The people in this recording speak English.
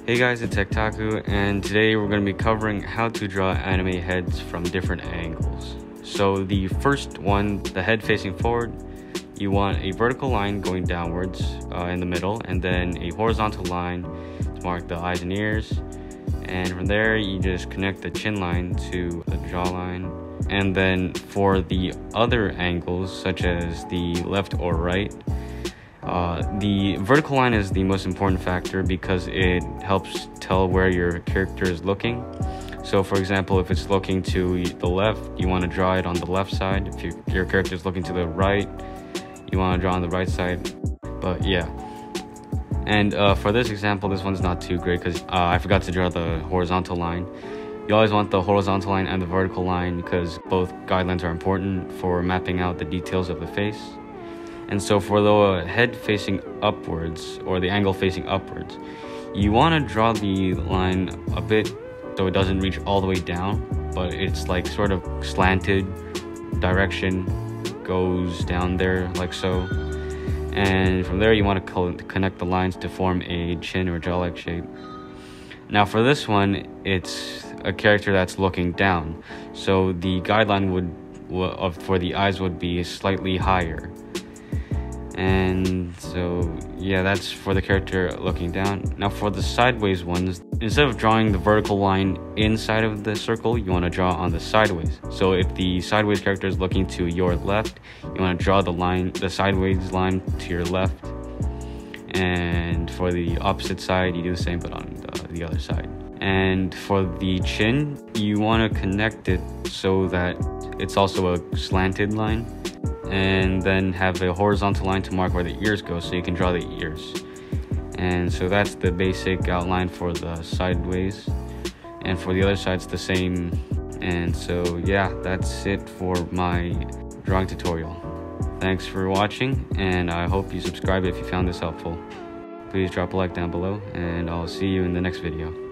Hey guys, it's Ektaku, and today we're going to be covering how to draw anime heads from different angles. So the first one, the head facing forward, you want a vertical line going downwards in the middle, and then a horizontal line to mark the eyes and ears. And from there, you just connect the chin line to the jawline. And then for the other angles, such as the left or right, the vertical line is the most important factor because it helps tell where your character is looking. So for example, if it's looking to the left, you want to draw it on the left side. If your character is looking to the right, you want to draw on the right side. But yeah. And for this example, this one's not too great because I forgot to draw the horizontal line. You always want the horizontal line and the vertical line because both guidelines are important for mapping out the details of the face. And so for the head facing upwards, or the angle facing upwards, you want to draw the line a bit so it doesn't reach all the way down, but it's like sort of slanted, direction goes down there like so. And from there you want to connect the lines to form a chin or jaw-like shape. Now for this one, it's a character that's looking down, so the guideline for the eyes would be slightly higher. And so yeah, that's for the character looking down. Now for the sideways ones, instead of drawing the vertical line inside of the circle, you want to draw on the sideways. So if the sideways character is looking to your left, you want to draw the sideways line to your left. And for the opposite side, you do the same but on the other side. And for the chin, you want to connect it so that it's also a slanted line, and then have a horizontal line to mark where the ears go so you can draw the ears. And so that's the basic outline for the sideways, and for the other side it's the same. And so yeah, that's it for my drawing tutorial. Thanks for watching, and I hope you subscribe if you found this helpful. Please drop a like down below, and I'll see you in the next video.